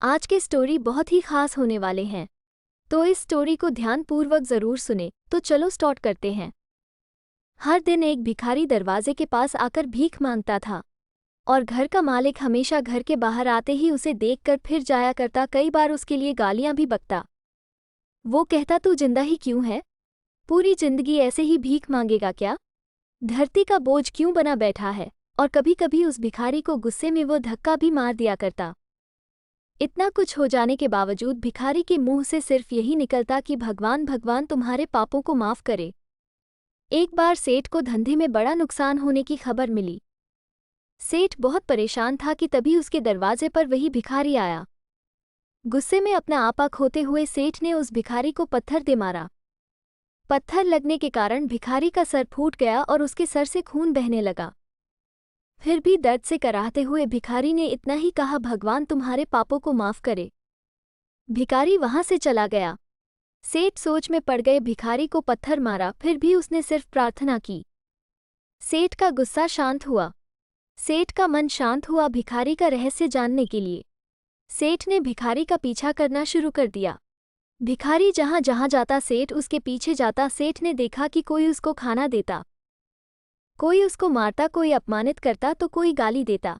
आज के स्टोरी बहुत ही खास होने वाले हैं, तो इस स्टोरी को ध्यानपूर्वक जरूर सुने। तो चलो स्टार्ट करते हैं। हर दिन एक भिखारी दरवाजे के पास आकर भीख मांगता था और घर का मालिक हमेशा घर के बाहर आते ही उसे देखकर फिर जाया करता। कई बार उसके लिए गालियां भी बकता। वो कहता, तू जिंदा ही क्यों है? पूरी जिंदगी ऐसे ही भीख मांगेगा क्या? धरती का बोझ क्यों बना बैठा है? और कभी कभी उस भिखारी को गुस्से में वो धक्का भी मार दिया करता। इतना कुछ हो जाने के बावजूद भिखारी के मुंह से सिर्फ यही निकलता कि भगवान भगवान तुम्हारे पापों को माफ करे। एक बार सेठ को धंधे में बड़ा नुकसान होने की खबर मिली। सेठ बहुत परेशान था कि तभी उसके दरवाजे पर वही भिखारी आया। गुस्से में अपना आपा खोते हुए सेठ ने उस भिखारी को पत्थर दे मारा। पत्थर लगने के कारण भिखारी का सर फूट गया और उसके सर से खून बहने लगा। फिर भी दर्द से कराहते हुए भिखारी ने इतना ही कहा, भगवान तुम्हारे पापों को माफ करे। भिखारी वहां से चला गया। सेठ सोच में पड़ गए, भिखारी को पत्थर मारा, फिर भी उसने सिर्फ प्रार्थना की। सेठ का गुस्सा शांत हुआ। सेठ का मन शांत हुआ भिखारी का रहस्य जानने के लिए। सेठ ने भिखारी का पीछा करना शुरू कर दिया। भिखारी जहां जहां जाता सेठ उसके पीछे जाता। सेठ ने देखा कि कोई उसको खाना देता, कोई उसको मारता, कोई अपमानित करता तो कोई गाली देता।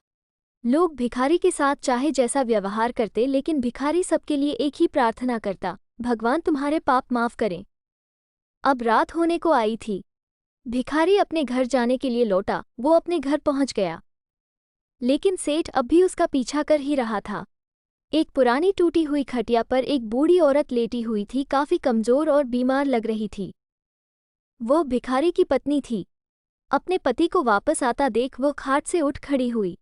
लोग भिखारी के साथ चाहे जैसा व्यवहार करते, लेकिन भिखारी सबके लिए एक ही प्रार्थना करता, भगवान तुम्हारे पाप माफ करें। अब रात होने को आई थी। भिखारी अपने घर जाने के लिए लौटा। वो अपने घर पहुंच गया, लेकिन सेठ अब भी उसका पीछा कर ही रहा था। एक पुरानी टूटी हुई खटिया पर एक बूढ़ी औरत लेटी हुई थी, काफी कमजोर और बीमार लग रही थी। वो भिखारी की पत्नी थी। अपने पति को वापस आता देख वो खाट से उठ खड़ी हुई।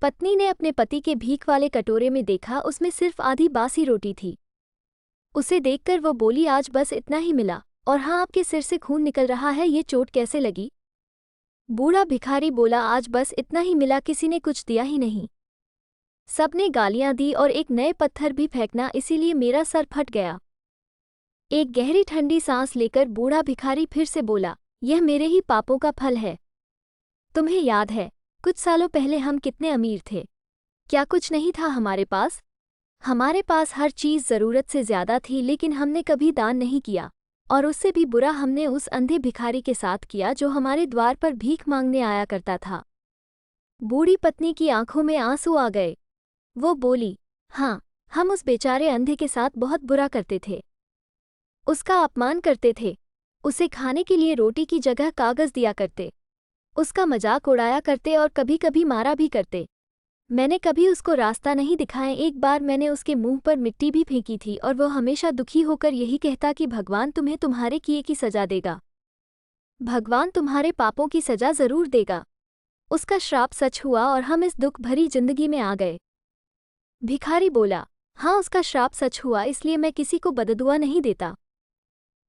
पत्नी ने अपने पति के भीख वाले कटोरे में देखा, उसमें सिर्फ आधी बासी रोटी थी। उसे देखकर वो बोली, आज बस इतना ही मिला, और हाँ, आपके सिर से खून निकल रहा है, ये चोट कैसे लगी? बूढ़ा भिखारी बोला, आज बस इतना ही मिला, किसी ने कुछ दिया ही नहीं। सबने गालियां दी और एक नए पत्थर भी फेंकना, इसीलिए मेरा सर फट गया। एक गहरी ठंडी सांस लेकर बूढ़ा भिखारी फिर से बोला, यह मेरे ही पापों का फल है। तुम्हें याद है, कुछ सालों पहले हम कितने अमीर थे? क्या कुछ नहीं था हमारे पास? हमारे पास हर चीज़ ज़रूरत से ज़्यादा थी, लेकिन हमने कभी दान नहीं किया, और उससे भी बुरा हमने उस अंधे भिखारी के साथ किया जो हमारे द्वार पर भीख मांगने आया करता था। बूढ़ी पत्नी की आंखों में आंसू आ गए। वो बोली, हाँ, हम उस बेचारे अंधे के साथ बहुत बुरा करते थे। उसका अपमान करते थे, उसे खाने के लिए रोटी की जगह कागज दिया करते, उसका मजाक उड़ाया करते और कभी कभी मारा भी करते। मैंने कभी उसको रास्ता नहीं दिखाया। एक बार मैंने उसके मुंह पर मिट्टी भी फेंकी थी और वो हमेशा दुखी होकर यही कहता कि भगवान तुम्हें तुम्हारे किए की सजा देगा, भगवान तुम्हारे पापों की सजा जरूर देगा। उसका श्राप सच हुआ और हम इस दुख भरी जिंदगी में आ गए। भिखारी बोला, हाँ, उसका श्राप सच हुआ, इसलिए मैं किसी को बददुआ नहीं देता।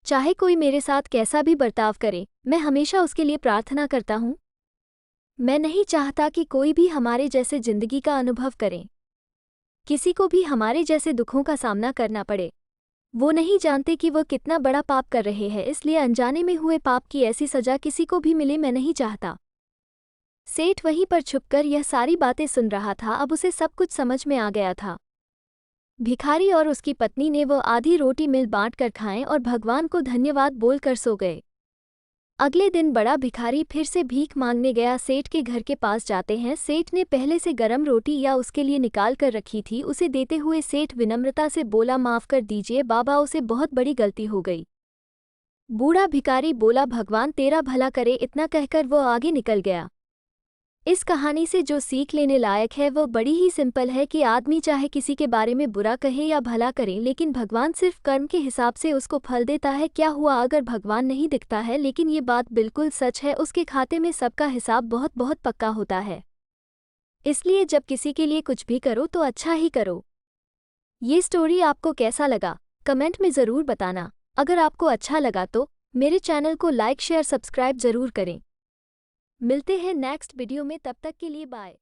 चाहे कोई मेरे साथ कैसा भी बर्ताव करे, मैं हमेशा उसके लिए प्रार्थना करता हूँ। मैं नहीं चाहता कि कोई भी हमारे जैसे जिंदगी का अनुभव करे, किसी को भी हमारे जैसे दुखों का सामना करना पड़े। वो नहीं जानते कि वो कितना बड़ा पाप कर रहे हैं, इसलिए अनजाने में हुए पाप की ऐसी सजा किसी को भी मिले, मैं नहीं चाहता। सेठ वहीं पर छुपकर यह सारी बातें सुन रहा था। अब उसे सब कुछ समझ में आ गया था। भिखारी और उसकी पत्नी ने वो आधी रोटी मिल बांट कर खाएं और भगवान को धन्यवाद बोलकर सो गए। अगले दिन बड़ा भिखारी फिर से भीख मांगने गया। सेठ के घर के पास जाते हैं। सेठ ने पहले से गरम रोटी या उसके लिए निकाल कर रखी थी। उसे देते हुए सेठ विनम्रता से बोला, माफ कर दीजिए बाबा, उसे बहुत बड़ी गलती हो गई। बूढ़ा भिखारी बोला, भगवान तेरा भला करे। इतना कहकर वो आगे निकल गया। इस कहानी से जो सीख लेने लायक है वो बड़ी ही सिंपल है कि आदमी चाहे किसी के बारे में बुरा कहे या भला करे, लेकिन भगवान सिर्फ कर्म के हिसाब से उसको फल देता है। क्या हुआ अगर भगवान नहीं दिखता है, लेकिन ये बात बिल्कुल सच है, उसके खाते में सबका हिसाब बहुत बहुत पक्का होता है। इसलिए जब किसी के लिए कुछ भी करो तो अच्छा ही करो। ये स्टोरी आपको कैसा लगा कमेंट में ज़रूर बताना। अगर आपको अच्छा लगा तो मेरे चैनल को लाइक शेयर सब्सक्राइब ज़रूर करें। मिलते हैं नेक्स्ट वीडियो में, तब तक के लिए बाय।